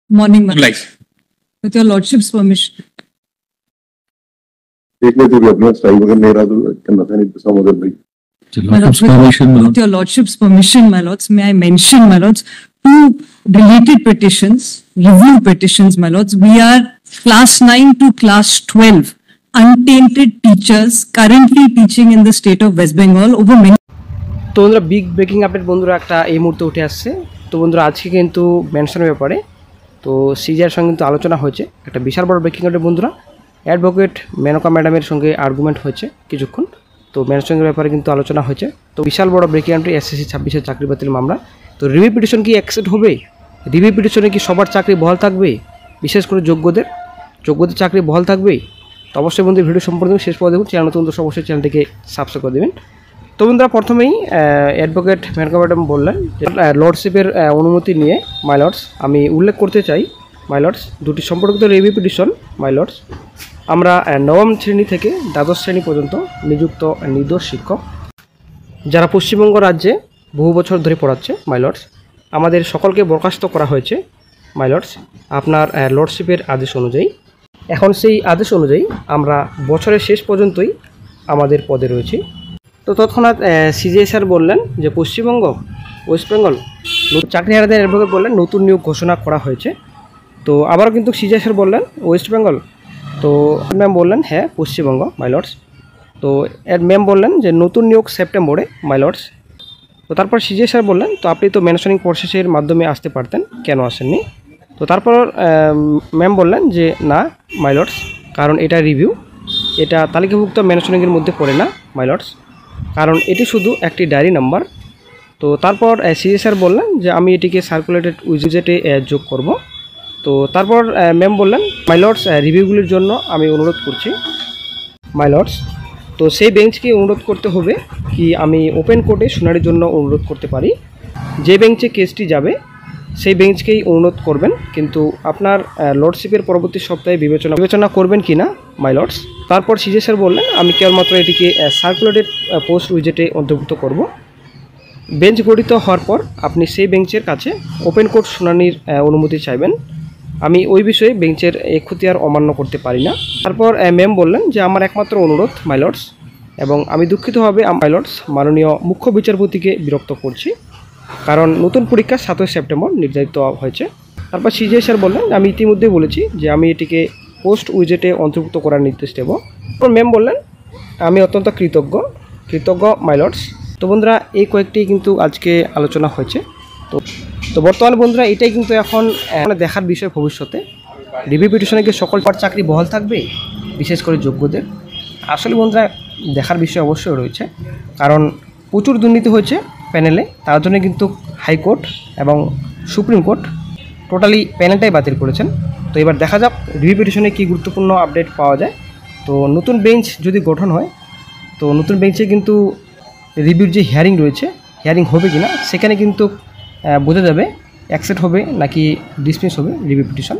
Morning, ma'am. Live. With your lordship's permission. देखने तो भी अपना स्टाइल वगैरह नहीं रहा तो करना था नहीं तो समझ भाई My lords, with your lordship's permission, my lords, may I mention, my lords, two related petitions, review petitions, my lords. We are class 9 to class 12, untainted teachers currently teaching in the state of West Bengal over many. তো বন্ধুরা big breaking update বন্ধুরা একটা এই মুহূর্তে উঠে আসছে। তো বন্ধুরা আজকে কিন্তু মেনশনের ব্যাপারে তো সিজিআর সঙ্গে কিন্তু আলোচনা হয়েছে, একটা বিশাল বড় ব্রেকিং আপডেট বন্ধুরা। অ্যাডভোকেট মেনকা ম্যাডামের সঙ্গে আর্গুমেন্ট হয়েছে কিছুক্ষণ, তো মেনশনের ব্যাপারে কিন্তু আলোচনা হয়েছে। তো বিশাল বড় ব্রেকিং আপডেট এসএসসি 26-এর চাকরি বাতিল মামলা। তো রিভিউ পিটিশন কি অ্যাকসেপ্ট হবে? রিভিউ পিটিশনে কি সবার চাকরি বহাল থাকবে, বিশেষ করে যোগ্যদের চাকরি বহাল থাকবে? তো অবশ্যই বন্ধু ভিডিও সম্পূর্ণ শেষ পর্যন্ত দেখুন। চ্যানেল নতুন তো অবশ্যই চ্যানেলটিকে সাবস্ক্রাইব করে দেবেন। তো বন্ধুরা প্রথমেই অ্যাডভোকেট মেনকা ম্যাডাম বললেন যে লর্ডশিপের অনুমতি নিয়ে মাই লর্ডস আমি উল্লেখ করতে চাই মাই লর্ডস দুটি সম্পর্কিত রিভিউ পিটিশন মাই লর্ডস। আমরা নবম শ্রেণী থেকে দ্বাদশ শ্রেণী পর্যন্ত নিযুক্ত নির্দোষ শিক্ষক যারা পশ্চিমবঙ্গ রাজ্যে বহু বছর ধরে পড়াচ্ছে মাই লর্ডস, আমাদের সকলকে বরখাস্ত করা হয়েছে মাই লর্ডস আপনার লর্ডশিপের আদেশ অনুযায়ী। এখন সেই আদেশ অনুযায়ী আমরা বছরের শেষ পর্যন্তই আমাদের পদে রয়েছি। তো তৎক্ষণাৎ সিজিআই স্যার বললেন যে পশ্চিমবঙ্গ ওয়েস্ট বেঙ্গল চাকরিহারাদের অ্যাডভোকেট বললেন নতুন নিয়োগ ঘোষণা করা হয়েছে। তো আবারও কিন্তু সিজিআই স্যার বললেন ওয়েস্ট বেঙ্গল। তো ম্যাম বললেন হ্যাঁ পশ্চিমবঙ্গ মাই লর্ডস। তো ম্যাম বললেন যে নতুন নিয়োগ সেপ্টেম্বরে মাই লর্ডস। তো তারপর সিজিআই স্যার বললেন তো আপনি তো মেনশনিং প্রসেসের মাধ্যমে আসতে পারতেন, কেন আসেননি? তো তারপর ম্যাম বললেন যে না মাই লর্ডস, কারণ এটা রিভিউ, এটা তালিকাভুক্ত মেনশনিংয়ের মধ্যে পড়ে না মাই লর্ডস, কারণ এটি শুধু একটি ডায়েরি নাম্বার। তো তারপর সিজিআই স্যার বললেন যে আমি এটিকে সার্কুলেটেড উইজেটে যোগ করব। তো তারপর ম্যাম বললেন মাই লর্ডস রিভিউগুলির জন্য আমি অনুরোধ করছি মাই লর্ডস। তো সেই বেঞ্চকে অনুরোধ করতে হবে কি আমি ওপেন কোর্টে শুনানির জন্য অনুরোধ করতে পারি? যে বেঞ্চে কেসটি যাবে সেই বেঞ্চকেই অনুরোধ করবেন, কিন্তু আপনার লর্ডশিপের পরবর্তী সপ্তাহে বিবেচনা করবেন কি না মাই লর্ডস। তারপর সিজিআই স্যার বললেন আমি কেবলমাত্র এটিকে সার্কুলেটেড পোস্ট উইজেটে অন্তর্ভুক্ত করব। বেঞ্চ গঠিত হওয়ার পর আপনি সেই বেঞ্চের কাছে ওপেন কোর্ট শুনানির অনুমতি চাইবেন। আমি ওই বিষয়ে বেঞ্চের এখতিয়ার অমান্য করতে পারি না। তারপর ম্যাম বললেন যে আমার একমাত্র অনুরোধ মাই লর্ডস, এবং আমি দুঃখিতভাবে মাই লর্ডস মাননীয় মুখ্য বিচারপতিকে বিরক্ত করছি, কারণ নতুন পরীক্ষা 7ই সেপ্টেম্বর নির্ধারিত হয়েছে। তারপর সিজিআই স্যার বললেন আমি ইতিমধ্যেই বলেছি যে আমি এটিকে পোস্ট উইজেটে অন্তর্ভুক্ত করার নির্দেশ দেব। তারপর ম্যাম বললেন আমি অত্যন্ত কৃতজ্ঞ মাই লর্ডস। তো বন্ধুরা এই কয়েকটি কিন্তু আজকে আলোচনা হয়েছে। তো বর্তমানে বন্ধুরা এটাই কিন্তু এখন দেখার বিষয় ভবিষ্যতে রিভিউ পিটিশনে গিয়ে সকল চাকরি বহাল থাকবে, বিশেষ করে যোগ্যদের। আসলে বন্ধুরা দেখার বিষয় অবশ্যই রয়েছে, কারণ প্রচুর দুর্নীতি হয়েছে প্যানেলে, তার জন্য কিন্তু হাইকোর্ট এবং সুপ্রিম কোর্ট টোটালি প্যানেলটাই বাতিল করেছেন। তো এবার দেখা যাক রিভিউ পিটিশনে কী গুরুত্বপূর্ণ আপডেট পাওয়া যায়। তো নতুন বেঞ্চ যদি গঠন হয় তো নতুন বেঞ্চে কিন্তু রিভিউর যে হিয়ারিং রয়েছে, হিয়ারিং হবে কি না সেখানে কিন্তু বোঝা যাবে অ্যাকসেপ্ট হবে নাকি ডিসমিস হবে রিভিউ পিটিশন।